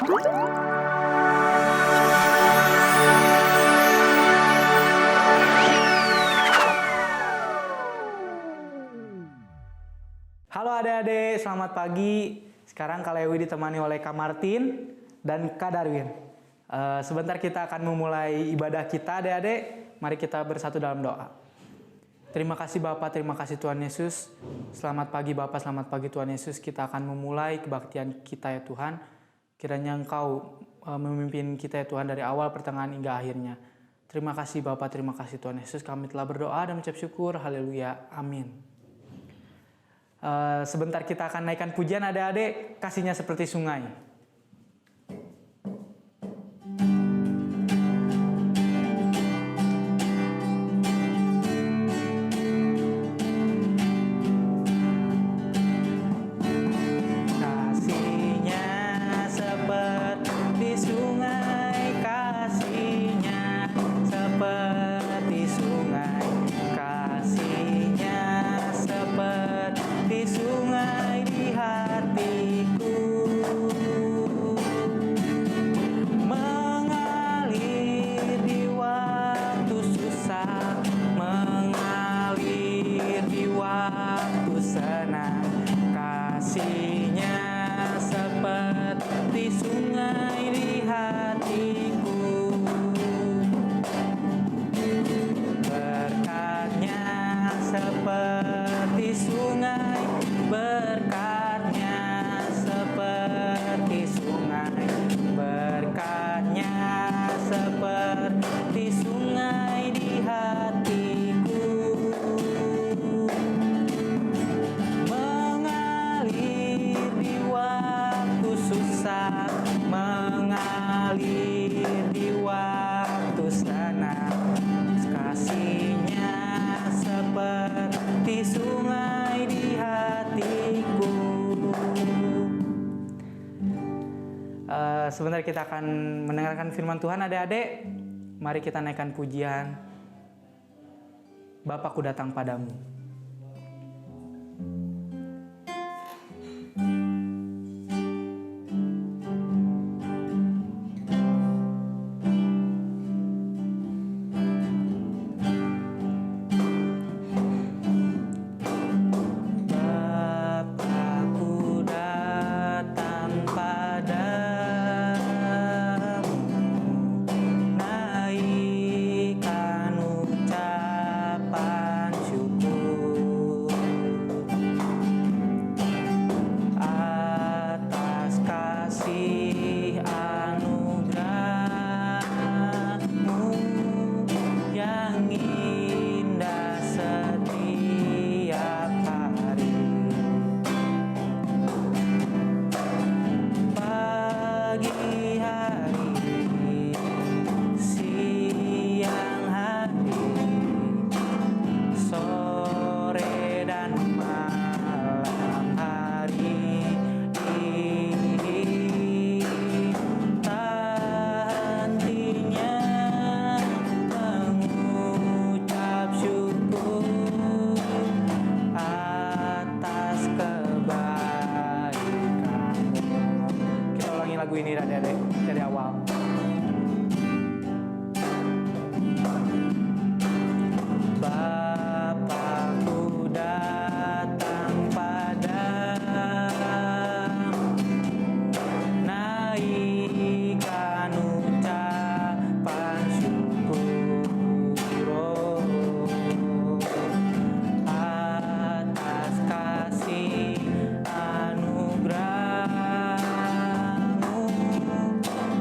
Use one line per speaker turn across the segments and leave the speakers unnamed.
Halo adik-adik, selamat pagi. Sekarang Kak Lewi ditemani oleh Kak Martin dan Kak Darwin. Sebentar kita akan memulai ibadah kita adik-adik. Mari kita bersatu dalam doa. Terima kasih Bapak, terima kasih Tuhan Yesus. Selamat pagi Bapak, selamat pagi Tuhan Yesus. Kita akan memulai kebaktian kita ya Tuhan. Kiranya Engkau memimpin kita ya Tuhan dari awal, pertengahan hingga akhirnya. Terima kasih Bapak, terima kasih Tuhan Yesus. Kami telah berdoa dan mengucap syukur. Haleluya. Amin. Sebentar kita akan naikkan pujian adik-adik, kasihnya seperti sungai. Sebentar kita akan mendengarkan firman Tuhan adik-adik. Mari kita naikkan pujian Bapakku datang padamu.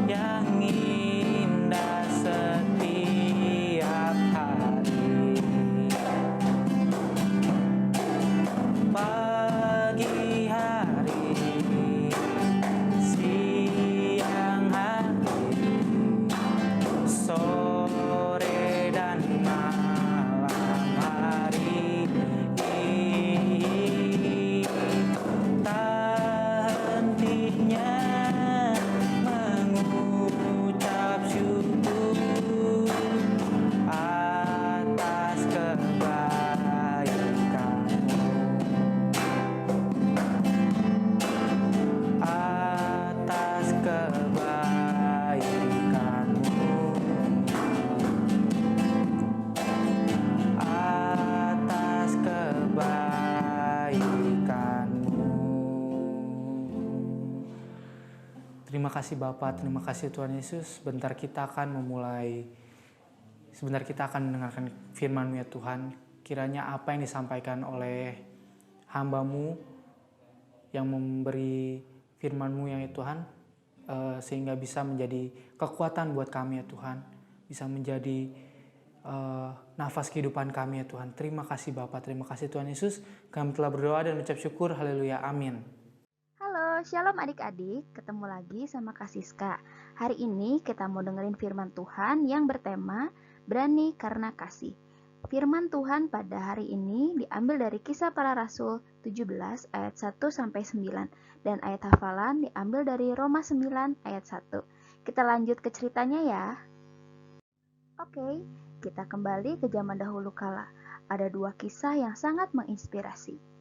Yang Terima kasih Bapak, terima kasih Tuhan Yesus. Sebentar kita akan mendengarkan firman-Mu ya Tuhan. Kiranya apa yang disampaikan oleh hamba-Mu yang memberi firman-Mu ya Tuhan, sehingga bisa menjadi kekuatan buat kami ya Tuhan, bisa menjadi nafas kehidupan kami ya Tuhan. Terima kasih Bapa, terima kasih Tuhan Yesus. Kami telah berdoa dan ucap syukur, haleluya, amin.
Halo, shalom adik-adik, ketemu lagi sama Kak Siska. Hari ini kita mau dengerin firman Tuhan yang bertema Berani Karena Kasih. Firman Tuhan pada hari ini diambil dari Kisah Para Rasul 17 ayat 1-9 dan ayat hafalan diambil dari Roma 9 ayat 1. Kita lanjut ke ceritanya ya. Oke, kita kembali ke zaman dahulu kala. Ada dua kisah yang sangat menginspirasi.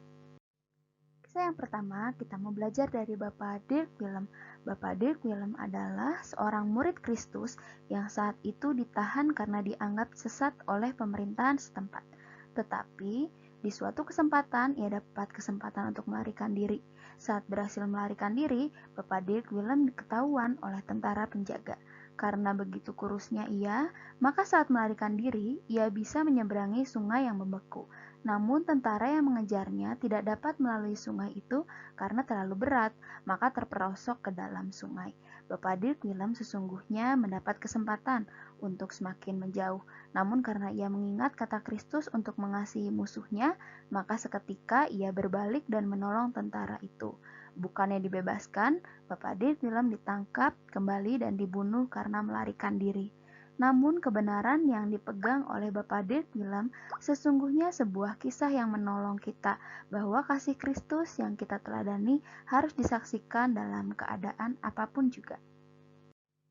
Kisah yang pertama, kita mau belajar dari Bapak Dirk Willem. Bapak Dirk Willem adalah seorang murid Kristus yang saat itu ditahan karena dianggap sesat oleh pemerintahan setempat. Tetapi, di suatu kesempatan, ia dapat kesempatan untuk melarikan diri. Saat berhasil melarikan diri, Bapak Dirk Willem diketahuan oleh tentara penjaga. Karena begitu kurusnya ia, maka saat melarikan diri, ia bisa menyeberangi sungai yang membeku. Namun tentara yang mengejarnya tidak dapat melalui sungai itu karena terlalu berat, maka terperosok ke dalam sungai. Bapak Dirk Willem sesungguhnya mendapat kesempatan untuk semakin menjauh. Namun karena ia mengingat kata Kristus untuk mengasihi musuhnya, maka seketika ia berbalik dan menolong tentara itu. Bukannya dibebaskan, Bapak Dirk Willem ditangkap kembali dan dibunuh karena melarikan diri. Namun kebenaran yang dipegang oleh Bapak Dirk Willem sesungguhnya sebuah kisah yang menolong kita bahwa kasih Kristus yang kita teladani harus disaksikan dalam keadaan apapun juga.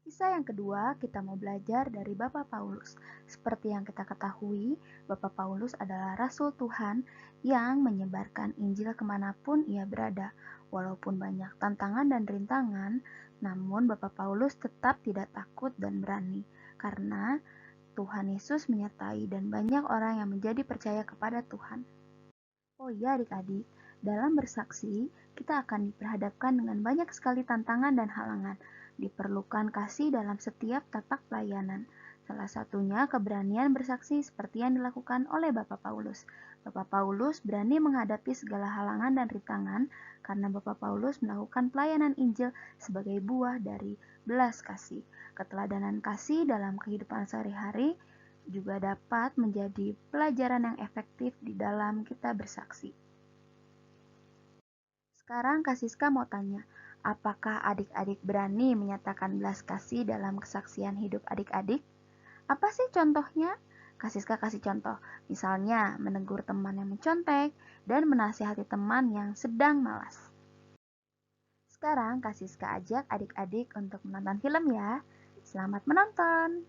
Kisah yang kedua, kita mau belajar dari Bapak Paulus. Seperti yang kita ketahui, Bapak Paulus adalah Rasul Tuhan yang menyebarkan Injil kemanapun ia berada. Walaupun banyak tantangan dan rintangan, namun Bapak Paulus tetap tidak takut dan berani. Karena Tuhan Yesus menyertai dan banyak orang yang menjadi percaya kepada Tuhan. Oh iya adik-adik, dalam bersaksi, kita akan diperhadapkan dengan banyak sekali tantangan dan halangan. Diperlukan kasih dalam setiap tapak pelayanan. Salah satunya keberanian bersaksi seperti yang dilakukan oleh Bapak Paulus. Bapak Paulus berani menghadapi segala halangan dan rintangan karena Bapak Paulus melakukan pelayanan Injil sebagai buah dari belas kasih. Keteladanan kasih dalam kehidupan sehari-hari juga dapat menjadi pelajaran yang efektif di dalam kita bersaksi. Sekarang Kak Siska mau tanya, apakah adik-adik berani menyatakan belas kasih dalam kesaksian hidup adik-adik? Apa sih contohnya? Kak Siska kasih contoh, misalnya menegur teman yang mencontek dan menasihati teman yang sedang malas. Sekarang Kak Siska ajak adik-adik untuk menonton film ya. Selamat menonton!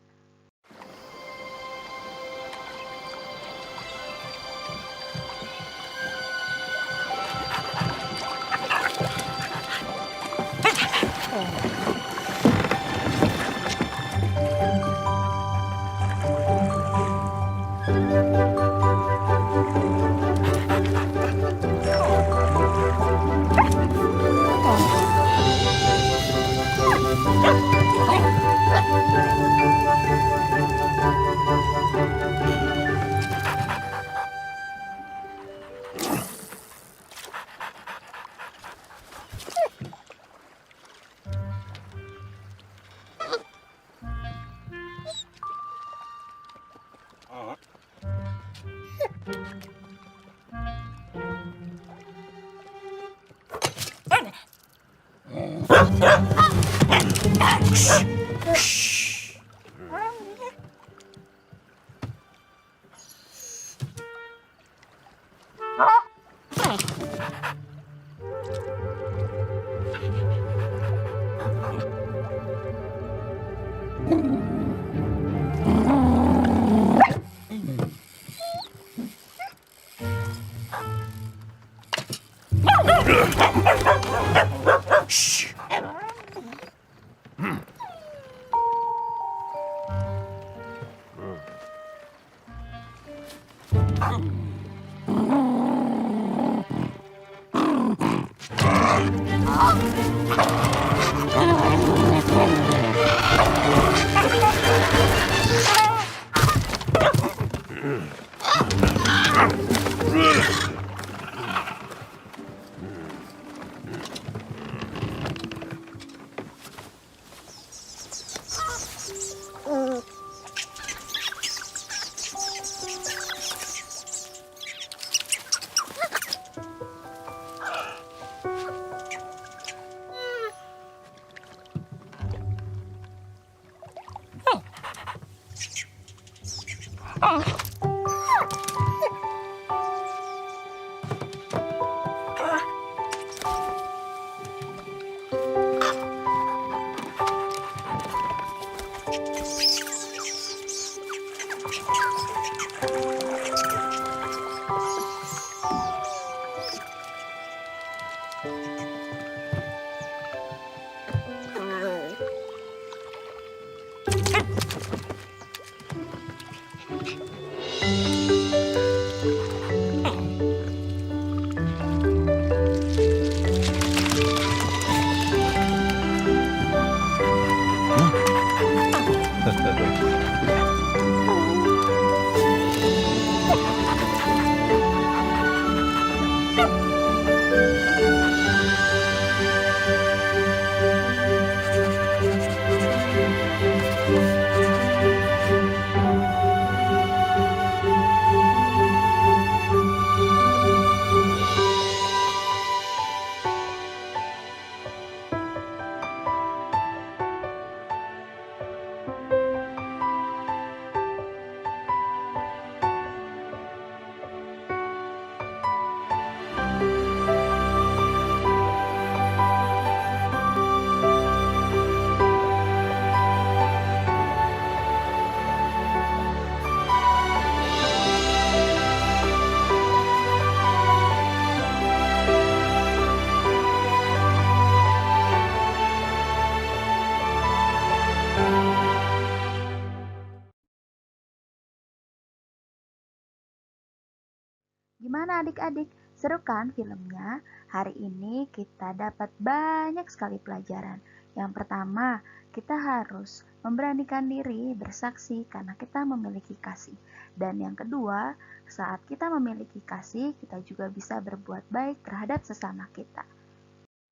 Gimana adik-adik? Seru kan filmnya? Hari ini kita dapat banyak sekali pelajaran. Yang pertama, kita harus memberanikan diri bersaksi karena kita memiliki kasih. Dan yang kedua, saat kita memiliki kasih, kita juga bisa berbuat baik terhadap sesama kita.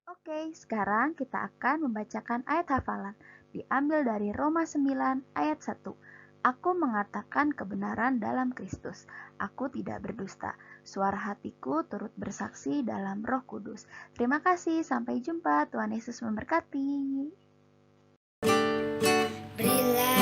Oke, sekarang kita akan membacakan ayat hafalan. Diambil dari Roma 9 ayat 1. Aku mengatakan kebenaran dalam Kristus. Aku tidak berdusta. Suara hatiku turut bersaksi dalam Roh Kudus. Terima kasih, sampai jumpa. Tuhan Yesus memberkati.
Berilah